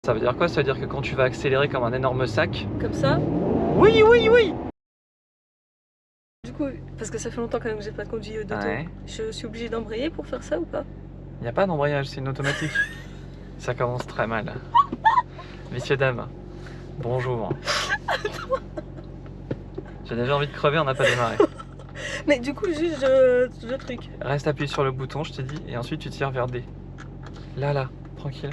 Ça veut dire quoi? Ça veut dire que quand tu vas accélérer comme un énorme sac... Comme ça? Oui, oui, oui! Du coup, parce que ça fait longtemps quand même que j'ai pas conduit d'auto, Ouais. je suis obligée d'embrayer pour faire ça ou pas? Il n'y a pas d'embrayage, c'est une automatique. Ça commence très mal. Messieurs, dames, bonjour. J'ai déjà envie de crever, on n'a pas démarré. Mais du coup, juste le truc. Reste appuyé sur le bouton, je t'ai dit, et ensuite tu tires vers D. Là, tranquille.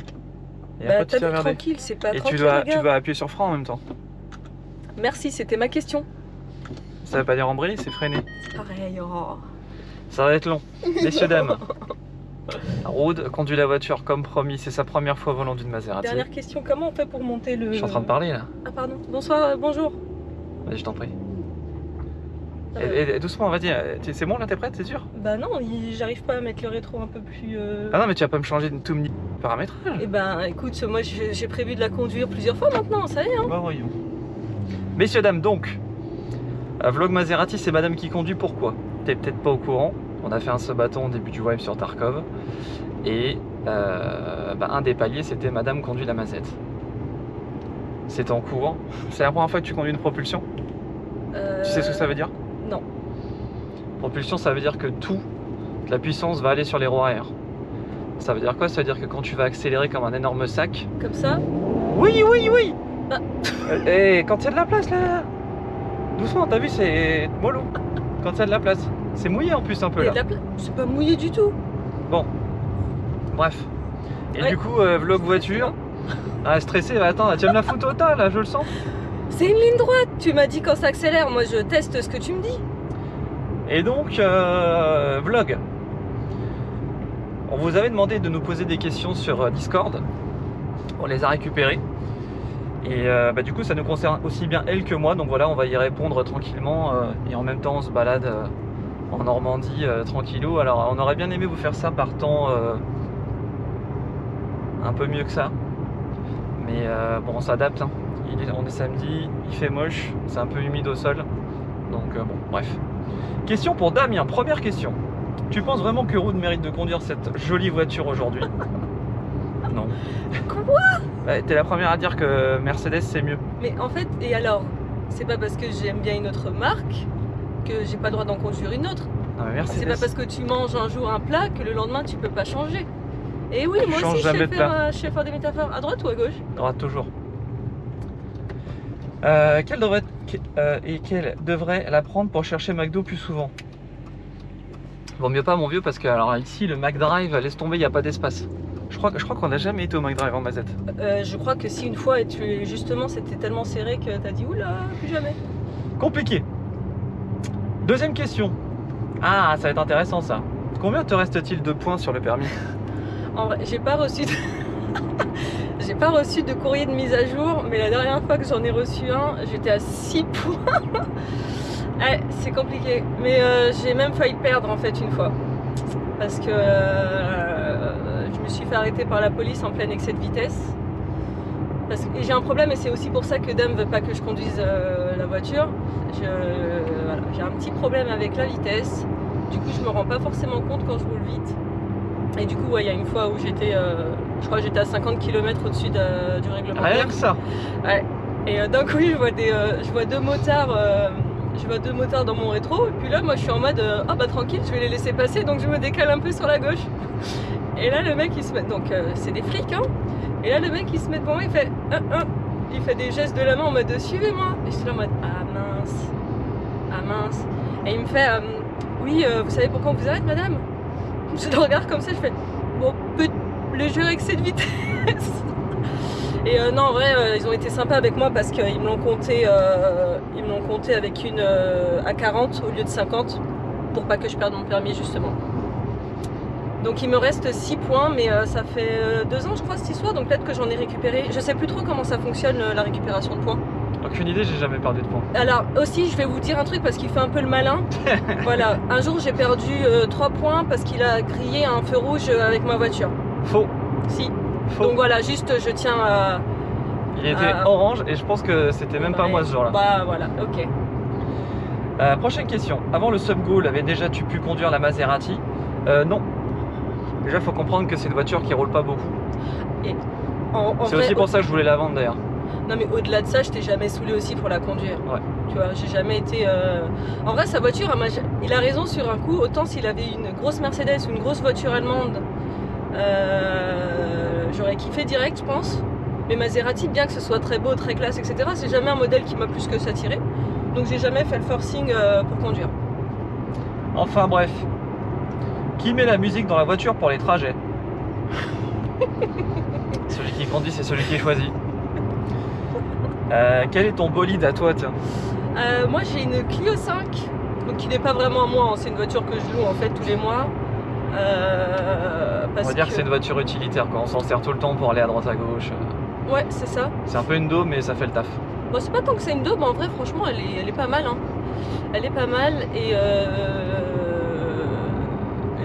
Et Bah après tu t'as tires vu, vers D. tranquille, c'est pas Et tranquille, tu regarde. dois appuyer sur frein en même temps. Merci, c'était ma question. Ça veut pas dire embrayer, c'est freiner. C'est pareil, oh. Ça va être long. Messieurs, dames, Rode conduit la voiture comme promis, c'est sa première fois au volant d'une Maserati. Dernière question, comment on fait pour monter le... Je suis en train de parler là. Ah pardon, bonsoir, bonjour. Vas-y, je t'en prie. Et doucement, vas-y, c'est bon là, t'es prête, c'est sûr? Bah non, j'arrive pas à mettre le rétro un peu plus... Ah non, mais tu vas pas me changer de tout paramétrage. Eh ben écoute, moi j'ai prévu de la conduire plusieurs fois maintenant, ça y est hein. Bah voyons. Messieurs, dames, donc, vlog Maserati, c'est madame qui conduit, pourquoi? T'es peut-être pas au courant, on a fait un sabaton au début du web sur Tarkov, et un des paliers c'était madame conduit la Mazette. C'est en cours, c'est la première fois que tu conduis une propulsion? Tu sais ce que ça veut dire? Non. Propulsion, ça veut dire que toute la puissance va aller sur les roues arrière. Ça veut dire quoi? Ça veut dire que quand tu vas accélérer comme un énorme sac... Comme ça? Oui, oui, oui! Ah. Et quand il y a de la place là, doucement, t'as vu, c'est mollo. Quand il y a de la place, c'est mouillé en plus un peu là. C'est pas mouillé du tout. Bon, bref. Et Ouais. du coup, vlog voiture. Ah, stressé, attends, tu vas me la foutre au tas là, je le sens. C'est une ligne droite, tu m'as dit quand ça accélère, moi je teste ce que tu me dis. Et donc, vlog. On vous avait demandé de nous poser des questions sur Discord. On les a récupérées. Et du coup, ça nous concerne aussi bien elle que moi. Donc voilà, on va y répondre tranquillement. Et en même temps, on se balade en Normandie tranquillou. Alors, on aurait bien aimé vous faire ça par temps un peu mieux que ça. Mais bon, on s'adapte. Hein. On est samedi, il fait moche, c'est un peu humide au sol. Donc bon, bref. Question pour Damien, première question. Tu penses vraiment que Rode mérite de conduire cette jolie voiture aujourd'hui? Non. Quoi? Bah, t'es la première à dire que Mercedes c'est mieux. Mais en fait, et alors? C'est pas parce que j'aime bien une autre marque que j'ai pas le droit d'en conduire une autre. Non, mais Mercedes... C'est pas parce que tu manges un jour un plat que le lendemain tu peux pas changer. Et oui, moi changes aussi jamais de plat. je sais faire des métaphores. À droite ou à gauche? Droite toujours. Quelle devrait la prendre pour chercher McDo plus souvent? Vaut mieux pas mon vieux parce que alors ici le McDrive, laisse tomber, il n'y a pas d'espace. Je crois qu'on n'a jamais été au McDrive en Mazette. Je crois que si une fois et justement c'était tellement serré que t'as dit oula, plus jamais. Compliqué. Deuxième question. Ah, ça va être intéressant ça. Combien te reste-t-il de points sur le permis? En vrai, j'ai pas reçu de... j'ai pas reçu de courrier de mise à jour, mais la dernière fois que j'en ai reçu un, j'étais à 6 points. Ouais, c'est compliqué. Mais j'ai même failli perdre en fait une fois. Parce que je me suis fait arrêter par la police en plein excès de vitesse. Parce que j'ai un problème et c'est aussi pour ça que Dame veut pas que je conduise la voiture. Voilà, j'ai un petit problème avec la vitesse. Du coup, je me rends pas forcément compte quand je roule vite. Et du coup, ouais, il y a une fois où j'étais, je crois que j'étais à 50 km au-dessus du règlement. Rien que ça. Ouais. Et d'un coup, je vois deux motards. Je vois deux motards dans mon rétro. Et puis là, moi, je suis en mode, ah bah tranquille, je vais les laisser passer. Donc je me décale un peu sur la gauche. Et là, le mec, il se met. Donc c'est des flics, hein. Et là, le mec, il se met devant moi, il fait, il fait des gestes de la main en mode, suivez-moi. Et je suis là en mode, ah mince, ah mince. Et il me fait, oui, vous savez pourquoi on vous arrête, madame? Je le regarde comme ça, je fais bon, léger excès de vitesse. Et non, en vrai, ils ont été sympas avec moi parce qu'ils me l'ont compté, avec une à 40 au lieu de 50 pour pas que je perde mon permis justement. Donc il me reste 6 points, mais ça fait 2 ans je crois cette histoire, donc peut-être que j'en ai récupéré. Je sais plus trop comment ça fonctionne la récupération de points. Aucune idée, j'ai jamais perdu de points. Alors aussi, je vais vous dire un truc parce qu'il fait un peu le malin. Voilà, un jour j'ai perdu 3 points parce qu'il a grillé un feu rouge avec ma voiture. Faux. Si. Faux. Donc voilà, juste je tiens à... Il était orange et je pense que c'était même pas moi ce jour-là. Bah voilà, ok. Prochaine question. Avant le Subgoal, avais-tu pu conduire la Maserati? Non. Déjà, il faut comprendre que c'est une voiture qui roule pas beaucoup. en C'est vrai, aussi pour ça que je voulais la vendre d'ailleurs. Non mais au-delà de ça, je t'ai jamais saoulé aussi pour la conduire. Ouais. Tu vois, j'ai jamais été... En vrai, sa voiture, il a raison sur un coup. Autant s'il avait une grosse Mercedes ou une grosse voiture allemande, j'aurais kiffé direct, je pense. Mais Maserati, bien que ce soit très beau, très classe, etc., c'est jamais un modèle qui m'a plus que ça tiré. Donc j'ai jamais fait le forcing pour conduire. Enfin bref. Qui met la musique dans la voiture pour les trajets? Celui qui conduit, c'est celui qui choisit. Quel est ton bolide à toi, tiens? Moi j'ai une Clio 5, donc qui n'est pas vraiment à moi, hein. C'est une voiture que je loue en fait tous les mois. On va dire que c'est une voiture utilitaire, quoi. On s'en sert tout le temps pour aller à droite à gauche. Ouais, c'est ça. C'est un peu une daube, mais ça fait le taf. Bon, c'est pas tant que c'est une daube, en vrai, franchement, elle est pas mal. Hein. Elle est pas mal et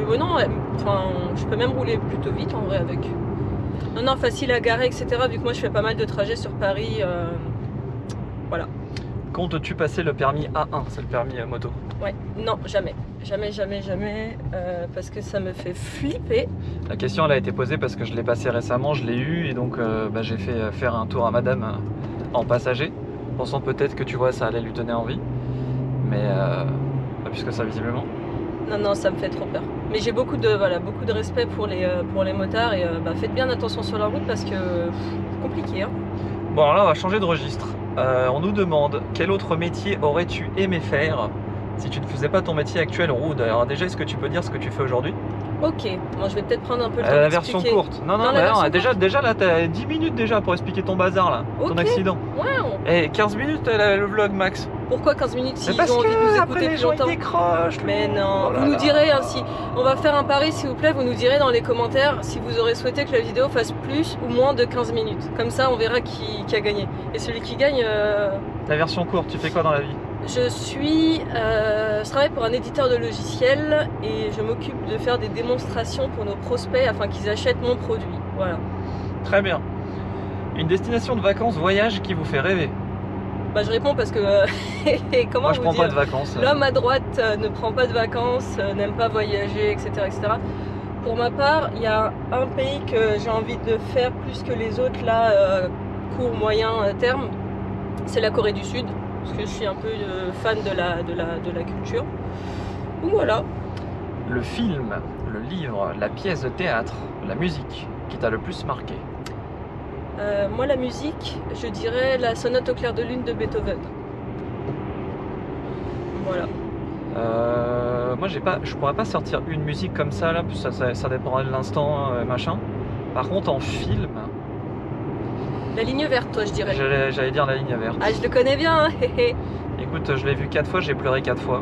ouais, non, enfin, je peux même rouler plutôt vite en vrai avec. Non, facile à garer, etc. Vu que moi je fais pas mal de trajets sur Paris. Voilà. Comptes-tu passer le permis A1? C'est le permis moto. Ouais, non, jamais. Jamais, parce que ça me fait flipper. La question elle a été posée parce que je l'ai passé récemment, je l'ai eu et donc j'ai fait faire un tour à madame en passager, pensant peut-être que tu vois ça allait lui donner envie, mais pas plus que ça visiblement. Non, ça me fait trop peur. Mais j'ai beaucoup de respect pour les motards et faites bien attention sur la route parce que c'est compliqué. Hein. Bon alors là on va changer de registre. On nous demande quel autre métier aurais-tu aimé faire si tu ne faisais pas ton métier actuel, Roud? Alors déjà, est-ce que tu peux dire ce que tu fais aujourd'hui? Ok, bon, je vais peut-être prendre un peu le temps la version courte. Non, déjà là, t'as 10 minutes déjà pour expliquer ton bazar là, ton accident. Ouais. Et 15 minutes le vlog max. Pourquoi 15 minutes si ils parce ont envie de nous que écouter les plus gens longtemps? ils décrochent. Mais non, vous nous direz hein, si on va faire un pari s'il vous plaît, vous nous direz dans les commentaires si vous aurez souhaité que la vidéo fasse plus ou moins de 15 minutes. Comme ça on verra qui a gagné. Et celui qui gagne... La version courte, tu fais quoi dans la vie? Je travaille pour un éditeur de logiciels et je m'occupe de faire des démonstrations pour nos prospects afin qu'ils achètent mon produit. Voilà. Très bien. Une destination de vacances, voyage qui vous fait rêver? Bah, je réponds parce que comment moi je vous prends dire, pas de vacances. L'homme à droite ne prend pas de vacances, n'aime pas voyager, etc., etc. Pour ma part, il y a un pays que j'ai envie de faire plus que les autres là, court, moyen terme, c'est la Corée du Sud. Parce que je suis un peu fan de la culture. Donc voilà. Le film, le livre, la pièce de théâtre, la musique qui t'a le plus marqué? Moi la musique, je dirais la sonate au clair de lune de Beethoven. Voilà. Moi je pourrais pas sortir une musique comme ça là, ça dépendra de l'instant machin. Par contre en film... La ligne verte, toi, je dirais. J'allais dire la ligne verte. Ah, je le connais bien, hein. Écoute, je l'ai vu 4 fois, j'ai pleuré 4 fois.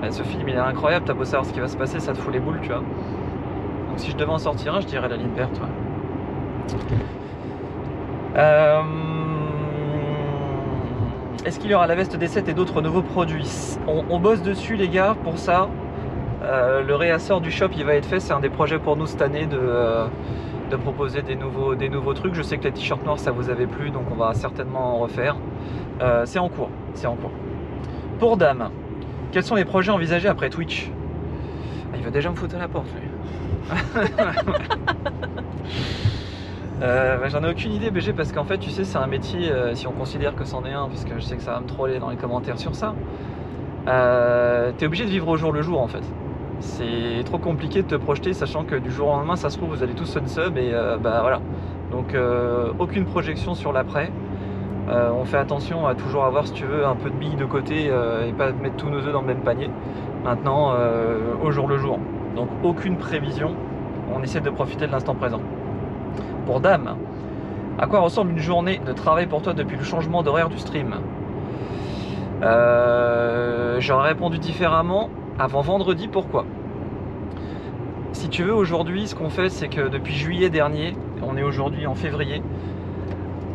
Ce film, il est incroyable, t'as beau savoir ce qui va se passer, ça te fout les boules, tu vois. Donc si je devais en sortir un, je dirais la ligne verte, ouais. Est-ce qu'il y aura la veste des 7 et d'autres nouveaux produits? On bosse dessus, les gars, pour ça. Le réassort du shop, il va être fait, c'est un des projets pour nous cette année de proposer des nouveaux trucs. Je sais que les t-shirts noirs ça vous avait plu, donc on va certainement en refaire. C'est en cours, Pour Dame, quels sont les projets envisagés après Twitch? Il va déjà me foutre à la porte lui. J'en ai aucune idée BG parce qu'en fait tu sais c'est un métier, si on considère que c'en est un, puisque je sais que ça va me troller dans les commentaires sur ça, t'es obligé de vivre au jour le jour en fait. C'est trop compliqué de te projeter sachant que du jour au lendemain ça se trouve vous allez tous unsub et voilà. Donc aucune projection sur l'après. On fait attention à toujours avoir si tu veux un peu de billes de côté et pas mettre tous nos œufs dans le même panier. Maintenant au jour le jour. Donc aucune prévision, on essaie de profiter de l'instant présent. Pour Dame, à quoi ressemble une journée de travail pour toi depuis le changement d'horaire du stream? J'aurais répondu différemment. Avant vendredi, pourquoi? Si tu veux, aujourd'hui, ce qu'on fait, c'est que depuis juillet dernier, on est aujourd'hui en février,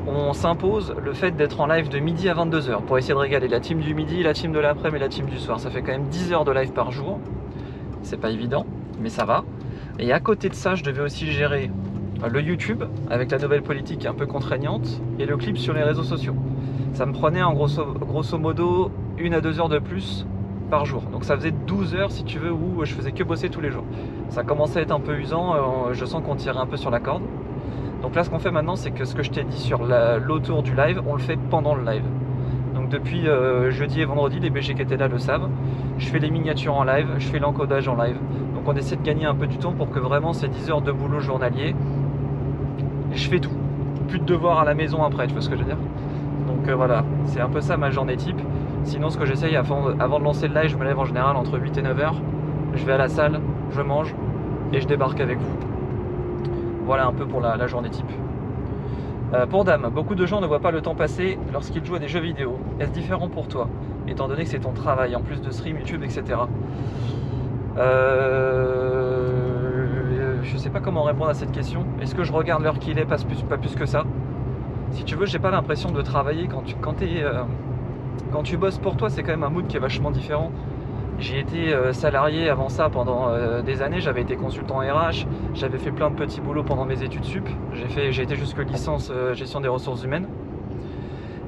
on s'impose le fait d'être en live de midi à 22h pour essayer de régaler la team du midi, la team de l'après-midi et la team du soir. Ça fait quand même 10 heures de live par jour. C'est pas évident, mais ça va. Et à côté de ça, je devais aussi gérer le YouTube avec la nouvelle politique un peu contraignante et le clip sur les réseaux sociaux. Ça me prenait en grosso modo 1 à 2 heures de plus par jour. Donc ça faisait 12 heures si tu veux où je faisais que bosser tous les jours. Ça commençait à être un peu usant, je sens qu'on tirait un peu sur la corde. Donc là, ce qu'on fait maintenant, c'est que ce que je t'ai dit sur l'autour du live, on le fait pendant le live. Donc depuis jeudi et vendredi, les BG qui étaient là le savent. Je fais les miniatures en live, je fais l'encodage en live. Donc on essaie de gagner un peu du temps pour que vraiment ces 10 heures de boulot journalier, je fais tout. Plus de devoirs à la maison après, tu vois ce que je veux dire? Donc voilà, c'est un peu ça ma journée type. Sinon, ce que j'essaye avant de lancer le live, je me lève en général entre 8 et 9 heures. Je vais à la salle, je mange et je débarque avec vous. Voilà un peu pour la journée type. Pour Dame, beaucoup de gens ne voient pas le temps passer lorsqu'ils jouent à des jeux vidéo. Est-ce différent pour toi, étant donné que c'est ton travail, en plus de stream, YouTube, etc. Je sais pas comment répondre à cette question. Est-ce que je regarde l'heure qu'il est, pas plus que ça? Si tu veux, j'ai pas l'impression de travailler. Quand tu bosses pour toi, c'est quand même un mood qui est vachement différent. J'ai été salarié avant ça pendant des années, j'avais été consultant RH, j'avais fait plein de petits boulots pendant mes études sup, j'ai été jusque licence gestion des ressources humaines.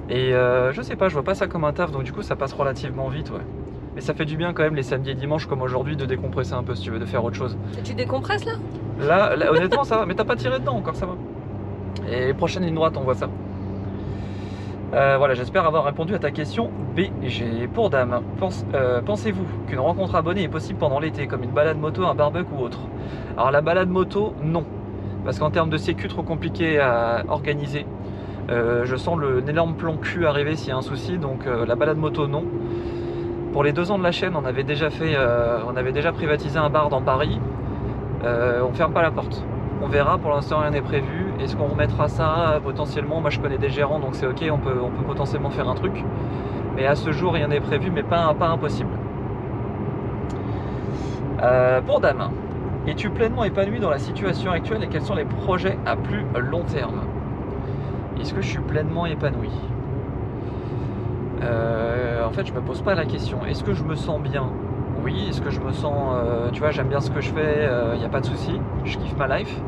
Et je sais pas, je vois pas ça comme un taf, donc du coup ça passe relativement vite, ouais. Mais ça fait du bien quand même les samedis et dimanches comme aujourd'hui de décompresser un peu si tu veux, de faire autre chose. Et tu décompresses là? Là honnêtement ça va, mais t'as pas tiré dedans encore, ça va. Et prochaine ligne droite, on voit ça. Voilà, j'espère avoir répondu à ta question. BG. Pour Dame, pensez-vous qu'une rencontre abonnée est possible pendant l'été, comme une balade moto, un barbecue ou autre? Alors la balade moto, non. Parce qu'en termes de sécu, trop compliqué à organiser. Je sens l'énorme plan cul arriver s'il y a un souci, donc la balade moto, non. Pour les 2 ans de la chaîne, on avait déjà privatisé un bar dans Paris. On ferme pas la porte. On verra, pour l'instant rien n'est prévu. Est-ce qu'on remettra ça potentiellement? Moi je connais des gérants donc c'est ok, on peut potentiellement faire un truc. Mais à ce jour rien n'est prévu, mais pas impossible. Pour Dame, es-tu pleinement épanoui dans la situation actuelle et quels sont les projets à plus long terme? Est-ce que je suis pleinement épanoui? En fait je me pose pas la question. Est-ce que je me sens bien? Oui. Est-ce que je me sens, tu vois, j'aime bien ce que je fais, y a pas de souci, je kiffe ma life.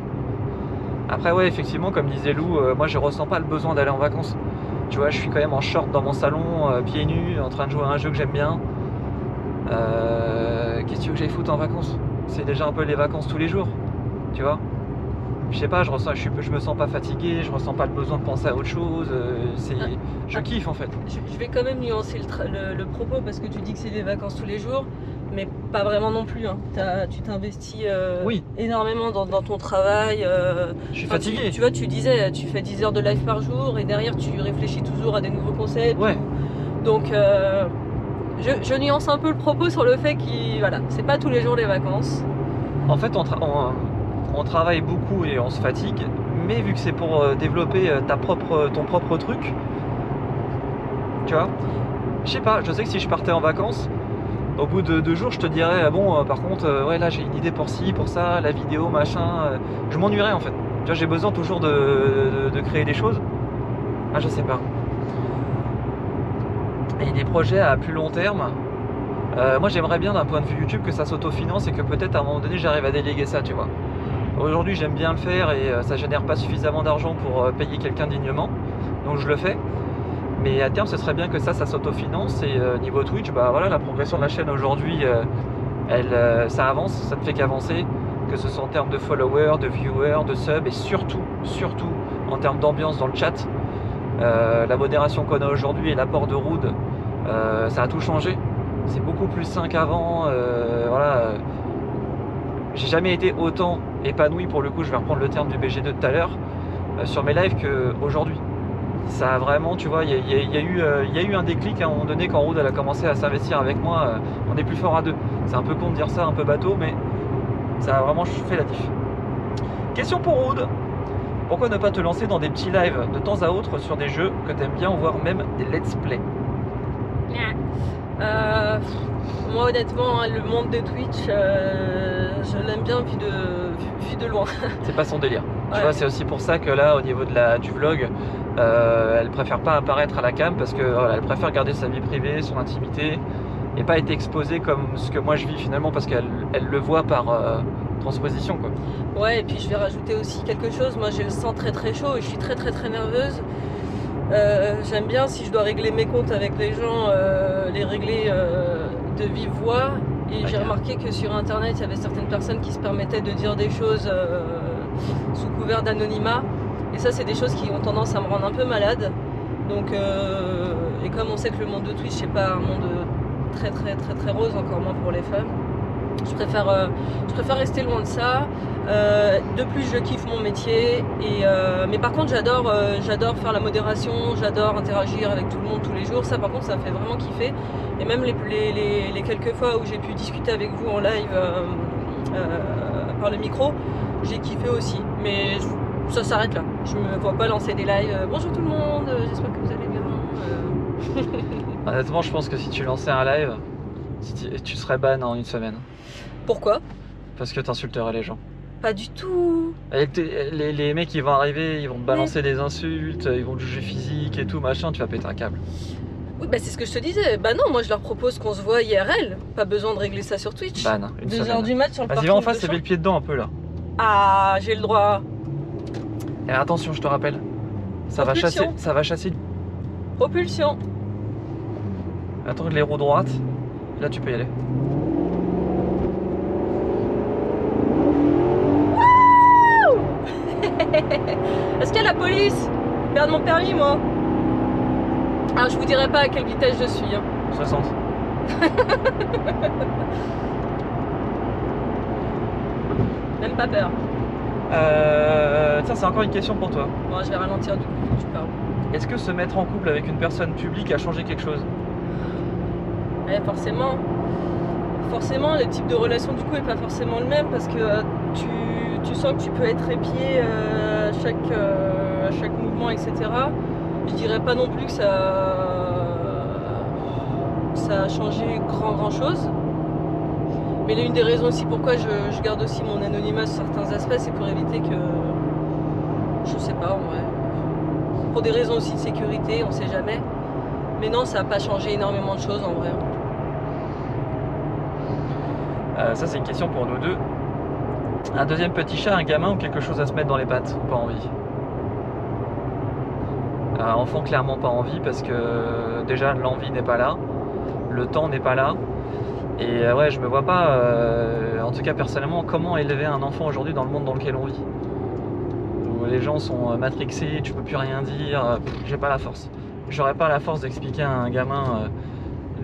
Après ouais, effectivement, comme disait Lou, moi je ressens pas le besoin d'aller en vacances. Tu vois, je suis quand même en short dans mon salon, pieds nus, en train de jouer à un jeu que j'aime bien. Qu'est-ce que tu veux que j'aille foutre en vacances? C'est déjà un peu les vacances tous les jours, tu vois. Je sais pas, je me sens pas fatigué, je ressens pas le besoin de penser à autre chose, je kiffe en fait. Je vais quand même nuancer le propos parce que tu dis que c'est des vacances tous les jours, mais pas vraiment non plus. Hein. Tu t'investis Oui. énormément dans ton travail. Je suis fatigué. Tu vois, tu disais, tu fais 10 heures de live par jour et derrière tu réfléchis toujours à des nouveaux concepts. Ouais. Donc je nuance un peu le propos sur le fait que voilà, c'est pas tous les jours les vacances. En fait, on travaille beaucoup et on se fatigue, mais vu que c'est pour développer ton propre truc, tu vois, je sais pas, je sais que si je partais en vacances, au bout de 2 jours, je te dirais, bon, par contre, ouais, là j'ai une idée pour ci, pour ça, la vidéo, machin, je m'ennuierais en fait. Tu vois, j'ai besoin toujours de créer des choses. Ah, je sais pas. Et des projets à plus long terme. Moi j'aimerais bien d'un point de vue YouTube que ça s'autofinance et que peut-être à un moment donné j'arrive à déléguer ça, tu vois. Aujourd'hui j'aime bien le faire et ça génère pas suffisamment d'argent pour payer quelqu'un dignement, donc je le fais. Mais à terme ce serait bien que ça s'autofinance et niveau Twitch, bah voilà, la progression de la chaîne aujourd'hui, ça avance, ça ne fait qu'avancer, que ce soit en termes de followers, de viewers, de subs et surtout en termes d'ambiance dans le chat. La modération qu'on a aujourd'hui et l'apport de Rood, ça a tout changé. C'est beaucoup plus sain qu'avant, voilà. J'ai jamais été autant épanoui, pour le coup, je vais reprendre le terme du BG2 de tout à l'heure, sur mes lives qu'aujourd'hui. Ça a vraiment, tu vois, il y a eu un déclic à un moment donné quand Rood elle a commencé à s'investir avec moi. On est plus fort à 2. C'est un peu con de dire ça, un peu bateau, mais ça a vraiment fait la diff. Question pour Rood. Pourquoi ne pas te lancer dans des petits lives de temps à autre sur des jeux que tu aimes bien, voire même des let's play? Moi honnêtement, hein, le monde de Twitch, je l'aime bien vu de loin. C'est pas son délire. Ouais. Tu vois, c'est aussi pour ça que là, au niveau du vlog, elle préfère pas apparaître à la cam parce que voilà, elle préfère garder sa vie privée, son intimité et pas être exposée comme ce que moi je vis finalement parce qu'elle le voit par transposition, quoi. Ouais, et puis je vais rajouter aussi quelque chose. Moi j'ai le sang très très chaud et je suis très nerveuse. J'aime bien, si je dois régler mes comptes avec les gens, les régler de vive voix. Et j'ai remarqué que sur internet il y avait certaines personnes qui se permettaient de dire des choses sous couvert d'anonymat. Et ça, c'est des choses qui ont tendance à me rendre un peu malade. Donc, et comme on sait que le monde de Twitch, c'est pas un monde très très très très rose, encore moins pour les femmes, je préfère rester loin de ça. De plus, je kiffe mon métier. Mais par contre, j'adore faire la modération, j'adore interagir avec tout le monde tous les jours. Ça, par contre, ça me fait vraiment kiffer. Et même les quelques fois où j'ai pu discuter avec vous en live par le micro, j'ai kiffé aussi. Mais ça s'arrête là. Je me vois pas lancer des lives. Bonjour tout le monde, j'espère que vous allez bien. Honnêtement, je pense que si tu lançais un live, tu serais ban en une semaine. Pourquoi? Parce que t'insulterais les gens. Pas du tout. Et les mecs, ils vont arriver, ils vont te balancer des insultes, ils vont te juger physique et tout, machin, tu vas péter un câble. Oui, bah c'est ce que je te disais. Bah non, moi je leur propose qu'on se voit IRL. Pas besoin de régler ça sur Twitch. Ban, une 2 semaine. heures du mat sur le Vas-y, parking va en face de et mets Champs. le pied dedans un peu là. Ah, j'ai le droit. Et attention, je te rappelle, ça va chasser. Propulsion. Attends les roues droites, là tu peux y aller. Est-ce qu'il y a la police? Perdre mon permis, moi. Alors, je vous dirai pas à quelle vitesse je suis. Hein. 60. Même pas peur. Tiens, c'est encore une question pour toi. Bon, je vais ralentir du coup, faut que tu parles. Est-ce que se mettre en couple avec une personne publique a changé quelque chose? Ouais, forcément. Forcément, le type de relation du coup est pas forcément le même parce que tu sens que tu peux être épié à chaque mouvement, etc. Je dirais pas non plus que ça a changé grand chose. Mais l'une des raisons aussi pourquoi je garde aussi mon anonymat sur certains aspects, c'est pour éviter que... Je sais pas, en vrai. Pour des raisons aussi de sécurité, on sait jamais. Mais non, ça n'a pas changé énormément de choses en vrai. Ça, c'est une question pour nous deux. Un deuxième petit chat, un gamin ou quelque chose à se mettre dans les pattes ou pas envie? Enfant, clairement pas envie parce que déjà l'envie n'est pas là, le temps n'est pas là. Et ouais, je me vois pas, en tout cas personnellement, comment élever un enfant aujourd'hui dans le monde dans lequel on vit. Où les gens sont matrixés, tu peux plus rien dire, j'ai pas la force. J'aurais pas la force d'expliquer à un gamin,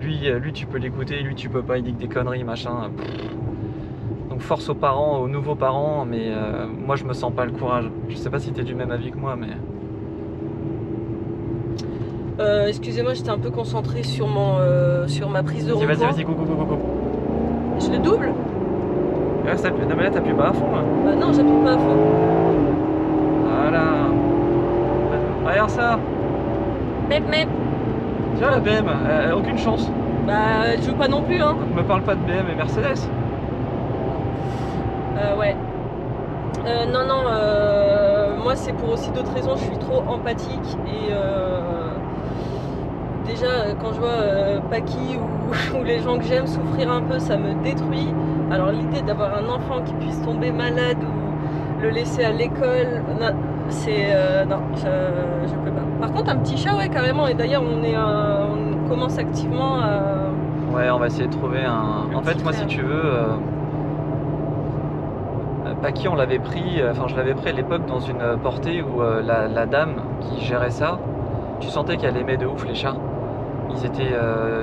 lui tu peux l'écouter, lui tu peux pas, il dit que des conneries, machin. Donc force aux parents, aux nouveaux parents, mais moi je me sens pas le courage. Je sais pas si t'es du même avis que moi, mais... Excusez-moi, j'étais un peu concentrée sur ma prise de rond-point. Vas-y, go. Je le double? Ouais, non mais là t'appuies pas à fond là. Bah non, j'appuie pas à fond. Voilà. Regarde ça. Mep. Tu vois la BM, elle a aucune chance. Bah je joue pas non plus hein. Donc me parle pas de BM et Mercedes. Ouais. Non, moi c'est pour aussi d'autres raisons, je suis trop empathique et déjà quand je vois Paki ou les gens que j'aime souffrir un peu, ça me détruit. Alors l'idée d'avoir un enfant qui puisse tomber malade ou le laisser à l'école, non, je peux pas. Par contre un petit chat, ouais carrément, et d'ailleurs on commence activement à... Ouais, on va essayer de trouver un... En fait moi si tu veux... Paki on l'avait pris, enfin je l'avais pris à l'époque dans une portée où la dame qui gérait ça, tu sentais qu'elle aimait de ouf les chats. Ils étaient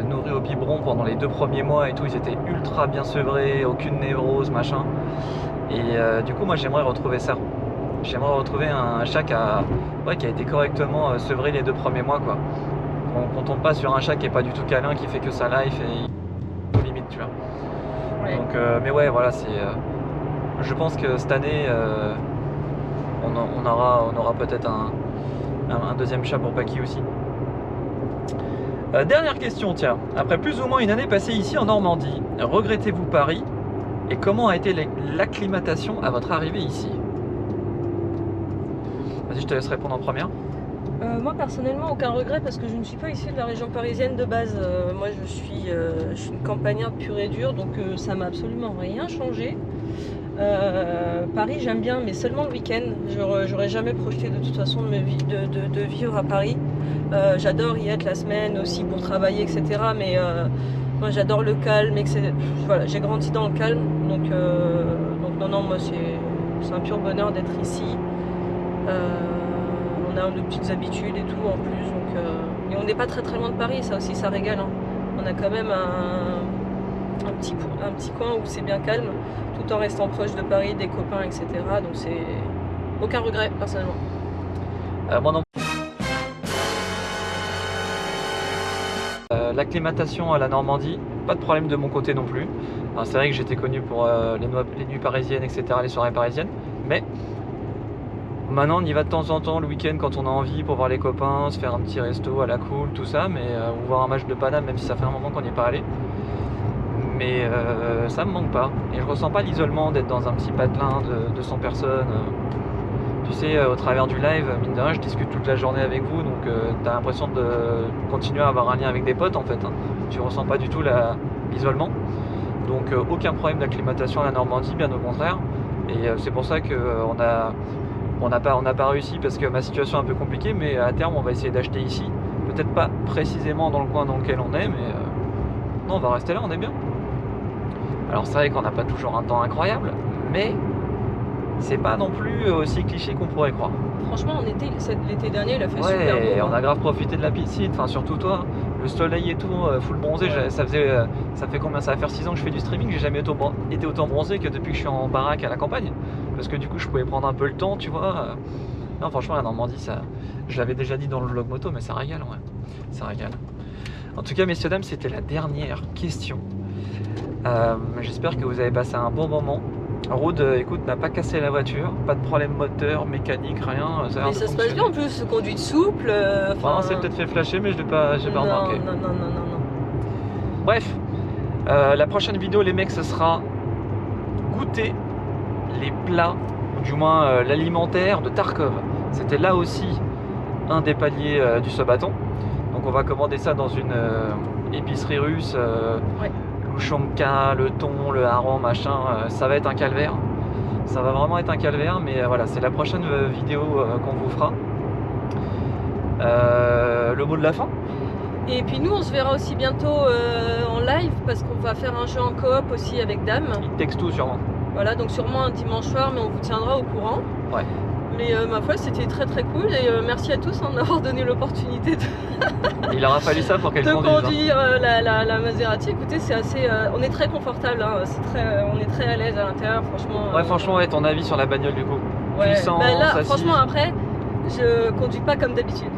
nourris au biberon pendant les 2 premiers mois et tout, ils étaient ultra bien sevrés, aucune névrose, machin. Et du coup moi j'aimerais retrouver ça. J'aimerais retrouver un chat qui a été correctement sevré les 2 premiers mois quoi. Qu'on tombe pas sur un chat qui est pas du tout câlin, qui fait que sa life et limite tu vois. Ouais. Donc mais ouais voilà c'est... Je pense que cette année, on aura peut-être un deuxième chat pour Paki aussi. Dernière question, tiens. Après plus ou moins une année passée ici en Normandie, regrettez-vous Paris? Et comment a été l'acclimatation à votre arrivée ici? Vas-y, je te laisse répondre en première. Moi personnellement aucun regret parce que je ne suis pas issue de la région parisienne de base. Moi je suis une campagnarde pure et dure, donc ça m'a absolument rien changé. Paris j'aime bien mais seulement le week-end. J'aurais jamais projeté de toute façon de vivre à Paris. J'adore y être la semaine aussi pour travailler etc. Mais moi j'adore le calme et voilà, j'ai grandi dans le calme donc non moi c'est un pur bonheur d'être ici. on a de petites habitudes et tout en plus. Donc, et on n'est pas très loin de Paris, ça aussi ça régale. Hein. On a quand même un petit coin où c'est bien calme, tout en restant proche de Paris, des copains, etc. Donc c'est aucun regret personnellement. Moi non. L'acclimatation à la Normandie, pas de problème de mon côté non plus. C'est vrai que j'étais connu pour les nuits parisiennes, etc., les soirées parisiennes, mais maintenant on y va de temps en temps le week-end quand on a envie pour voir les copains, se faire un petit resto à la cool, tout ça, mais ou voir un match de Paname, même si ça fait un moment qu'on n'y est pas allé. Mais ça me manque pas, et je ressens pas l'isolement d'être dans un petit patelin de 200 personnes. Tu sais, au travers du live, mine de rien, je discute toute la journée avec vous, donc tu as l'impression de continuer à avoir un lien avec des potes en fait. Hein. Tu ressens pas du tout l'isolement. Donc aucun problème d'acclimatation à la Normandie, bien au contraire. Et c'est pour ça qu'on n'a pas réussi parce que ma situation est un peu compliquée, mais à terme on va essayer d'acheter ici. Peut-être pas précisément dans le coin dans lequel on est, mais non, on va rester là, on est bien. Alors c'est vrai qu'on n'a pas toujours un temps incroyable, mais c'est pas non plus aussi cliché qu'on pourrait croire. Franchement, l'été dernier, il a fait super beau. Ouais, on a grave profité de la piscine, enfin surtout toi, le soleil et tout, full bronzé. Ouais. Ça fait combien? Ça va faire 6 ans que je fais du streaming, j'ai jamais été autant bronzé que depuis que je suis en baraque à la campagne. Parce que du coup, je pouvais prendre un peu le temps, tu vois. Non, franchement, la Normandie, ça, je l'avais déjà dit dans le vlog moto, mais ça régale, ouais. Ça régale. En tout cas, messieurs, dames, c'était la dernière question. J'espère que vous avez passé un bon moment. Road, écoute, n'a pas cassé la voiture, pas de problème moteur, mécanique, rien. Mais ça se passe bien en plus, conduite souple. Enfin, c'est peut-être fait flasher, mais j'ai pas remarqué. Non. Bref, la prochaine vidéo, les mecs, ce sera goûter les plats, ou du moins l'alimentaire de Tarkov. C'était là aussi un des paliers du Sabaton. Donc on va commander ça dans une épicerie russe. Ouais. Chomka, le thon, le hareng, machin, ça va être un calvaire. Ça va vraiment être un calvaire, mais voilà, c'est la prochaine vidéo qu'on vous fera. Le mot de la fin? Et puis nous, on se verra aussi bientôt en live parce qu'on va faire un jeu en coop aussi avec Dame. Il texte tout sûrement. Voilà, donc sûrement un dimanche soir, mais on vous tiendra au courant. Ouais. Mais ma foi, c'était très cool et merci à tous de m'avoir donné l'opportunité Il aura fallu ça pour qu'elle de conduise. conduire la Maserati. Écoutez, c'est assez, on est très confortable, hein. On est très à l'aise à l'intérieur, franchement. Ouais, franchement, ouais, ton avis sur la bagnole du coup. Ouais. Puissance, Bah là, assise. franchement, après, je conduis pas comme d'habitude.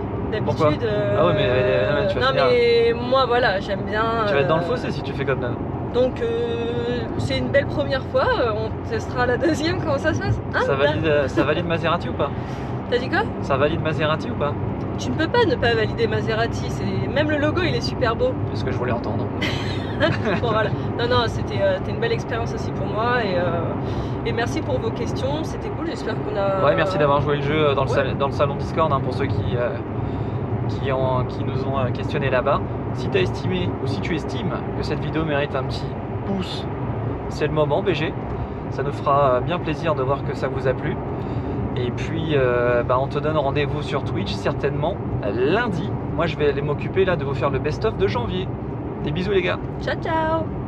Pourquoi? Ah ouais, mais tu vas non, finir. mais moi, voilà, j'aime bien. Tu vas être dans le fossé si tu fais comme ça. Donc c'est une belle première fois, on testera la deuxième, comment ça se passe, hein, ça valide Maserati ou pas? T'as dit quoi? Ça valide Maserati ou pas? Tu ne peux pas ne pas valider Maserati, même le logo il est super beau. C'est ce que je voulais entendre. Bon voilà, non, c'était une belle expérience aussi pour moi et merci pour vos questions, c'était cool, j'espère qu'on a... Ouais, merci d'avoir joué le jeu dans Ouais. dans le salon Discord, hein, pour ceux qui nous ont questionné là-bas. Si tu as estimé ou si tu estimes que cette vidéo mérite un petit pouce, c'est le moment, BG. Ça nous fera bien plaisir de voir que ça vous a plu. Et puis on te donne rendez-vous sur Twitch certainement lundi. Moi je vais aller m'occuper là de vous faire le best-of de janvier. Des bisous les gars. Ciao ciao.